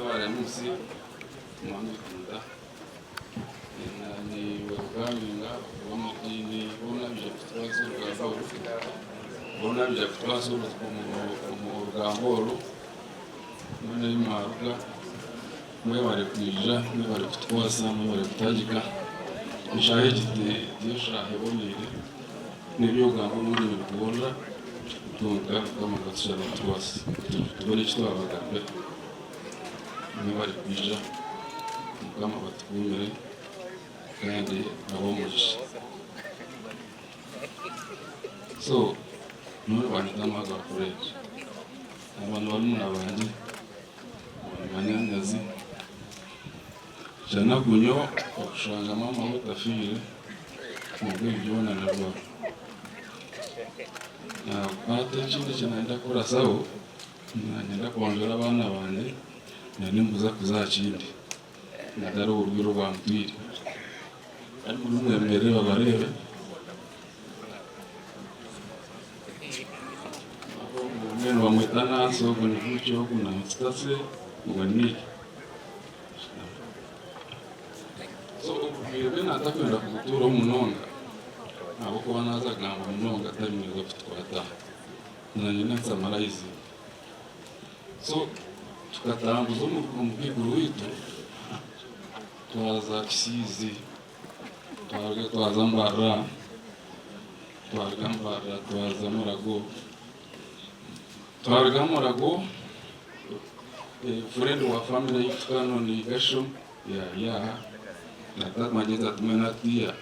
wale musi mwangu kunda ni wagaminga wamudini bona bya kutwazo mu rugamboro none imaruga mwe bari kwija mwe bari kutwasa mwe bari kutajika ishahidi yeshahe bonire n'ibyo gambo muri bikubona tunga kama gatsara twasi tubone kitwa abagambe mwe bari kwija kama batwumere kandi abo mugisha so none banitama gakoreje abantu bari mu nabandi banyangazi jana kunyo okushanga mama utafire mubwe byona narwa na bate kindi cyanaenda kora sawo nanyenda kwongera abana bane nani mbuza kuzakindi nadaro urwiro rwambwire ari muri mwemere babarebe neno bamwetana so kuna kucho kuna stase ngani so ubwire natakwenda kutura umunonga abo ko banaza gamba umunonga atamiriza kutwata nanye natsamarayizi so tukatambuza mu biguru witu twaza kisizi twaza mbara twaza murago friend wa family yitano ni gasho ya nataka majeza tumena tia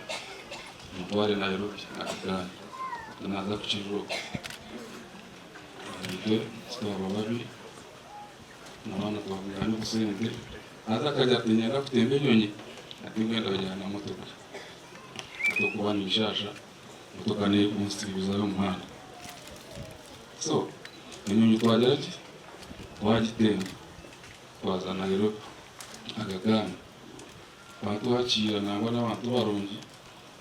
mtware Nairobi akana naza kuchiro ndio sio bababi naona kwa ngani kusende hata kaja tinyera kutembe nyonyi atingenda jana motoka kutokuwa ni shasha kutoka ni kunstribuza y'umuhanda so nyonyi twajyaje wajitenga twaza Nairobi agagana bantu hakira nangwa n'abantu barongi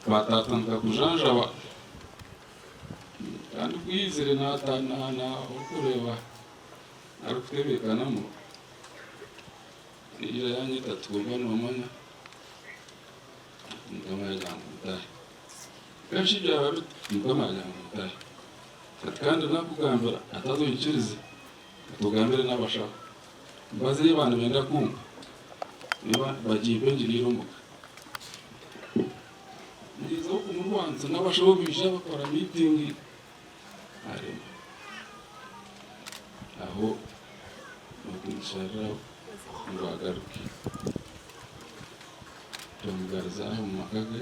batatanga kujanja kandi kwizere natana ukureba arukwebekanamo ira yanyita twumva nomanya ngama yamutaye kenshi byaba ngama yamutaye kandi nakugambira atazonyikirize tugambire n'abashaka mbaze y'abantu benda kumva niba bagiye benjiriro muka ndizo kumurwanza n'abashobisha bakora meeting arema aho nokishara ngagaruke tumgarza mu makage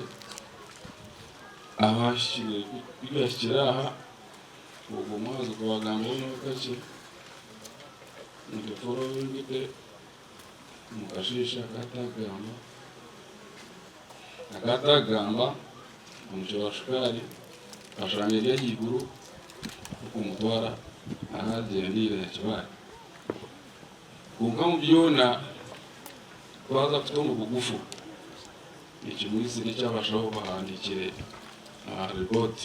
abashire bigashiraha ubwo mwazo kubagambo n'akace ndeforo ngite mukashisha akatagamba umuco wa shukari ashangiye y'iguru ukumutwara ahagendire yakibara kunga mu byona twaza kutonga bugufu ikimwisi cy'abashaho bahandikire report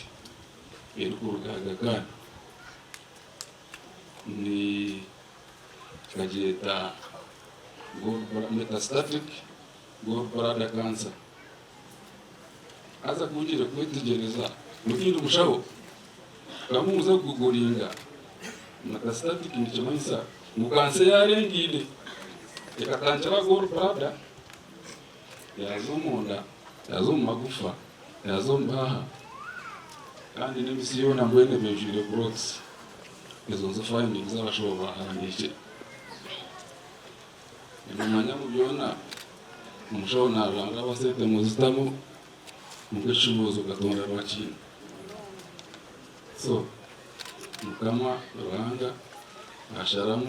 iri kurugagagana ni kageta metastatic bladder cancer aza kugira kwitegereza mukindi mushaho kamuza kuguringa metastatic ni cyamisa mukanse yarengide ikatangira bladder yazumunda yazumagufa yazumbaha kandi n'imisiyo nambwene bejire brox izo zo findings z'abashoba handike nimanya mu byona umushaho naranga basete muzitamo mukeshubuzo gatonda rwaki so mukama rwanga asharamu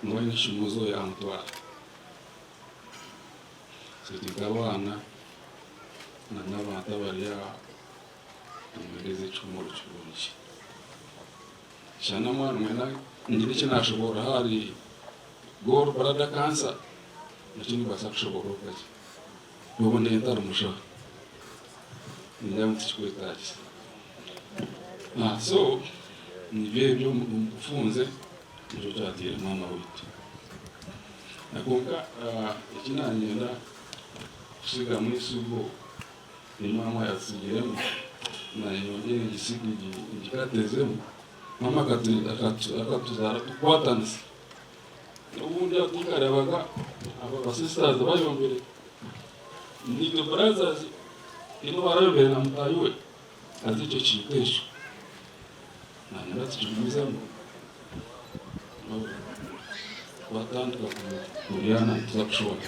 mwene shumuzo ya mutwara sitikabana na n'abantu bariya umugeze cyumuru cyubunji cyane mwana mwena ngire kinashobora hari gor bladder cancer nakini basa kushobora kaje nubu ndentara umusha ndamutse kwetaje so ni byo mfunze njo cyatire mama witu nakonka ekinanyenda kusiga mwisugo imama yasigiremu nayongere igisigo igikatezemu mama akatuzara tukwatanisa ubundi tukarebaga aba basisters bayombere ni the brothers ino barayombere na mutayiwe azico kitesho nanyenda tuchumizamo watandika kuriana tuzakushobora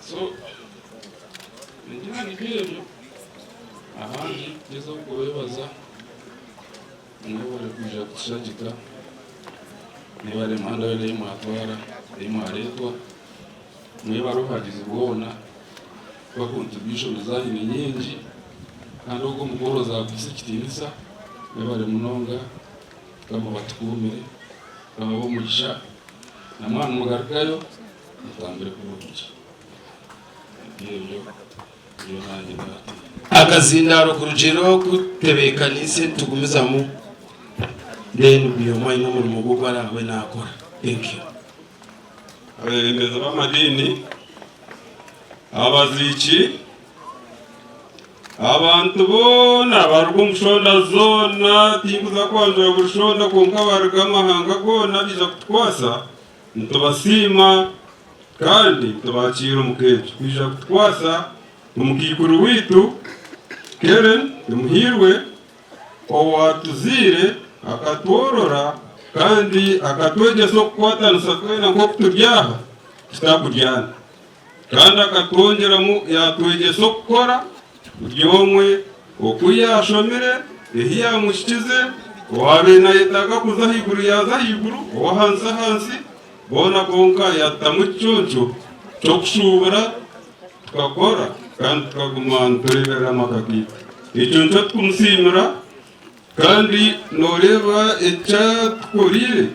so ngira nibyo abandi byiza kubibaza mwebare kuja kushagika nibare manda yele mwatwara imwaretwa mwebare uhagize ubona kwa contribution zanyu ni nyingi kandi uko mugoroza kusikitinisa mwebare munonga kama batukumire kama bo mugisha na mwana mugarukayo mutambire kubugisha iyo nanjye ndati akazindaro ku rugero kutebekanise tugumizamu then biyoma ino muri mugugo arawe nakora. Thank you. Abemeza b'amadini abaziki abantu bona baruga umushonda zona tinguza kwanja bushonda konka baruga amahanga gona biza kutwasa ntubasima kandi tubakira umukeje kwija kutwasa umukikuru witu Keren tumuhirwe owatuzire akatworora kandi akatwegeso kwatanisa kwena nko kutubyaha tutakuryana kandi akatwongeramo yatwegeso gukora uryomwe okuyashomere ehiyamushikize wabena yetaga kuza higuru yaza higuru owahansi hansi bona konka yatamucyonco cyo kushubura tukakora kandi tukaguma turebera amakakita icyo nicyo tumusimira kandi noreba icyadukorire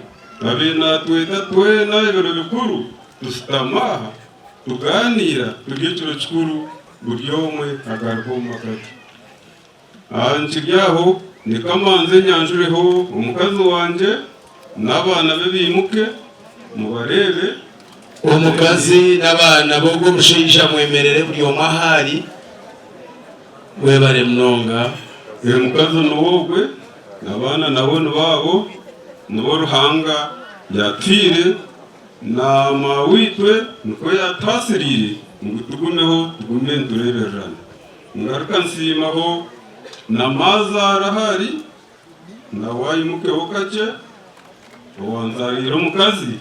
abena tweta twena ibiro bikuru tusitamaha tuganira tugiciro kikuru buri umwe agaruka mu makati nkiryaho ni kamanze nyanjureho umukazi wanje n'abana be bimuke mubarebe umukazi n'abana bogo mushinja mwemerere buri omahari webare mnonga mukazi nuwogwe n'abana nabo babo nubo ruhanga yatwire na mawitwe nuko yatasirire ngutugumeho tugume tureberana ngaruka nsimaho na mazara hari na wayimukeho kake owanzarira umukazi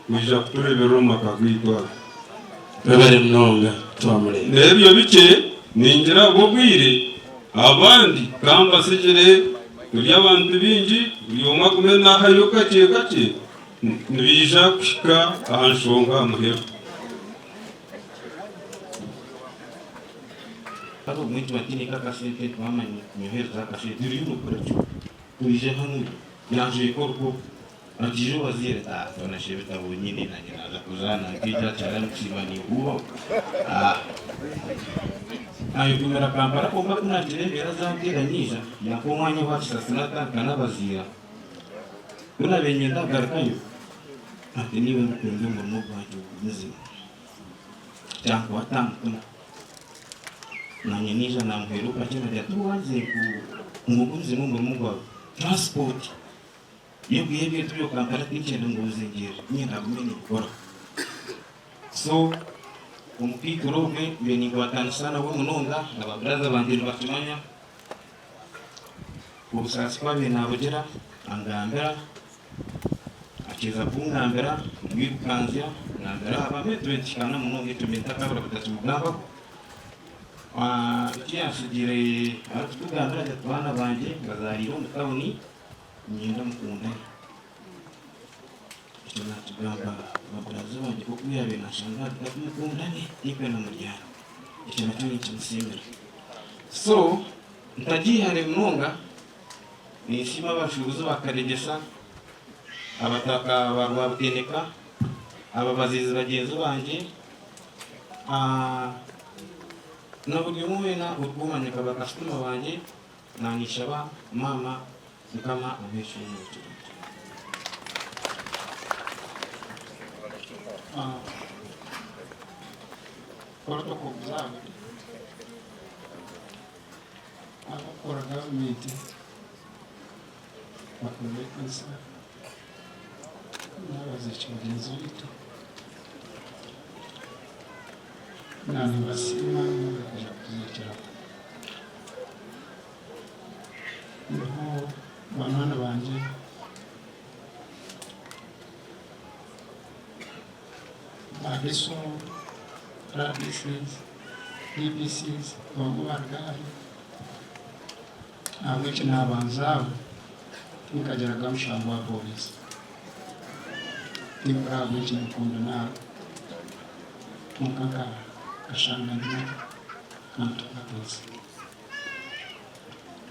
wija kuturebera makagwitwa webare mnonga twamure nebyo bike ningira bogwire abandi kamba segere turi abantu bingi yoma kumena hayo kake kake nibija kushika ahanshonga muhero Ado muito matini kaka sente mama nyohera kaka sente yuru kuracho uje hanu yaje korko atijo wazire ta tona shebita wonyine na nyina kuzana kija chana kusimani huo ayo kumera kampara komba kuna tirembera zanteganyija yakomwanya wakisasinata kana bazira kuna benye ndagarakayo ati niwe mkundu mu bwanjye muzima cyangwa tamkuma nanye nisha namheruka chena ya tuwanze ku umuguzi mu mugwa transport yebwe tuyo kampara tinchendo nguzengera nyenda kumene gukora so umukikurobe beni gwatana sana wo munonga ababraza banje batumanya ubusasi kwa bena bugera angambera akiza kungambera mwibukanzya ngambera abametu betikana munonga tumenta kabura kutatugamba kiyasugire aratugambira atwana banje bazarira mu tawuni nyenda mukunda icyo natugamba ababraza banje ko kuyabe nashanga ndakumukundane nikwe na muryango icyo nacyo ni kimusimira so ntajihare munonga nisima abashubuzi bakaregesa abataka barwabuteneka ababazizi bagenzi banje naburyo muwena urwumanyika bakasituma banje nangishaba mama nkama ubeshe n'umutima protocol zabo abakora gavumenti bakomeye kansa n'abazica bagenzi bito nani basima bakaja kuzikira niho banana banje bageso RBCs, DBCs, bamwe bargari abenshi ni abanzamu tukageraga mushango wa polisi nibura abenshi mukunda nawe mukaka kashanganya kantukatoza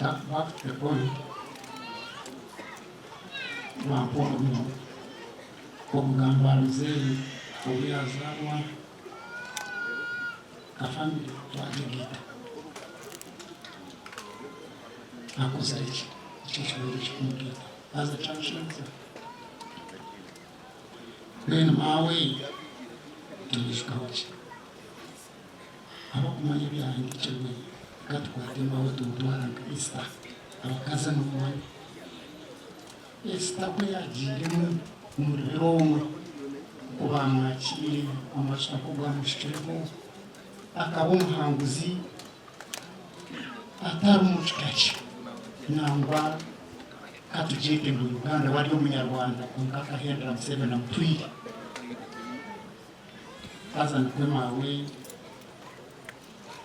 back to the point bampono mno okugamba mzee obuyazalwa kafamili twagigita akoze iki kichiro cy'umugita aza chanshanza then mawe tubishkahoje abo kumanya byanjye cyane katwate mawe tutwara Krista abakaza n'umwanya esta kwe yagiye mu birongo kubamwakire amashako bwamushikiremo akaba umuhanguzi atari umucikaci nangwa katujete mu Uganda wali umunyarwanda kunkaka hendra Museveni na mutwiri kaza nikwemawe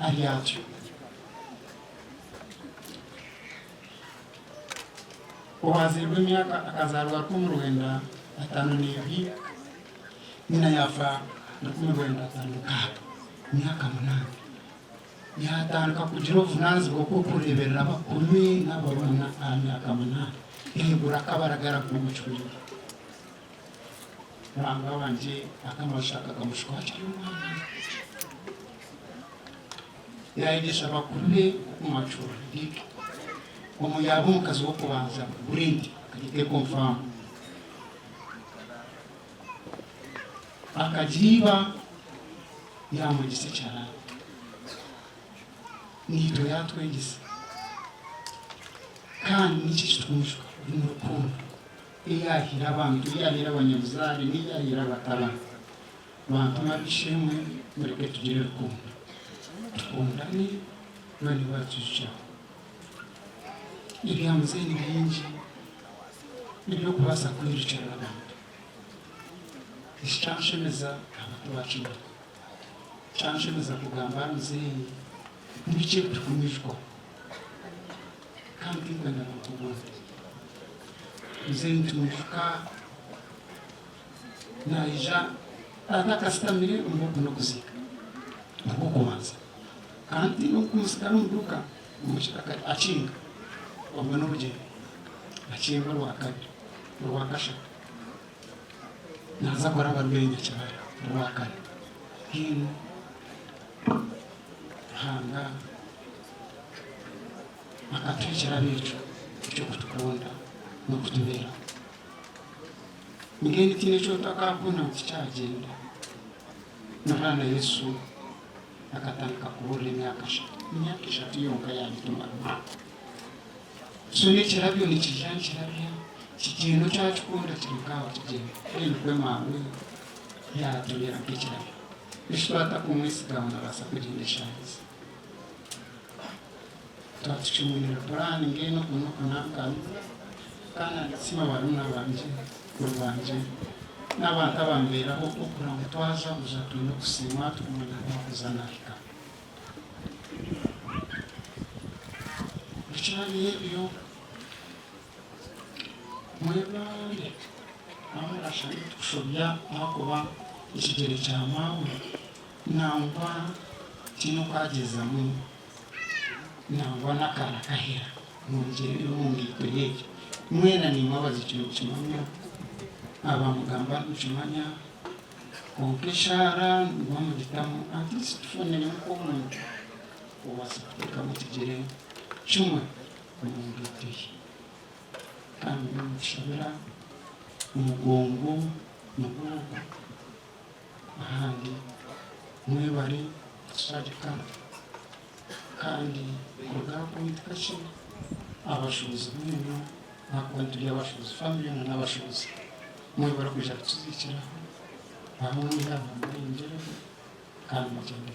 ari atyo uwazirwe imyaka akazarwa k'umurwenda 5 nyina yafa n'umurwenda 5 myaka 8 yatanka kugira ubunazi bwo kureberera bakuru n'abaruna myaka 8 ihigura kabaragara ku mucuri ranga banje akamashaka kamushwaje y'umwana yayigisha bakuru ku macuri umuyabo mukazi wo kubanza burindi kagite confirm akajiba yamugise cyane nito yatwegise kandi n'iki twumva n'urukundo iyahira abantu iyahira abanyabuzari n'iyahira abataba bantu mabishemwe mureke tugire urukundo tukundane none batujya ibyamuze ni byinshi nibyo kubasa kwicara abantu ishashemeza abantu bacu chanshemeza kugamba muzee nibice tukumishwa kandi ngana bakubona muzee ntumfuka naija atakastamire umuko no kuzika uko kubanza kandi no kumusika n'umuduka umushaka achinga omwana obuje achinga rwakati rwakasha naza kora barwenya cyane rwakati hino hanga akatwicara bicu cyo kutukunda no kutubera ngeni tine cyo takakuna cyagenda nabana Yesu akatanka kubura imyaka 3 yonka yagituma sone kirabyo ni kijana kirabyo kikintu cyacu kunda kirikaho kigenda ende kwemawe yatubera kikirabyo ishwata kumwisigaho nabasa kugindisha neza twatuchimwira plan ngeno kuno kunaka kana sima baruna banje kurwanje n'abantu abamberaho okura mutwaza uzatuno kusima tukumenya kuzanarika bichari ebyo mwebale amurashani tukushobya akoba ikigere cya mawe nangwa kino kwagezamu nangwa nakara kahera nongere n'umwito yeke mwena ni mwabazi kino kimanya abamugamba n'ukimanya konkeshara bamugitamu atisi tufone nuko umuntu ubasa kuteka mu kigere cyumwe umwito ye kandi n'umushabira umugongo n'ubwoko ahandi mwebare tushagika kandi urugamba witwa abashobozi b'umuntu nakundi y'abashobozi family n'abashobozi mwibara kuja tuzikiraho aho mwiraba muri ingero kandi mugende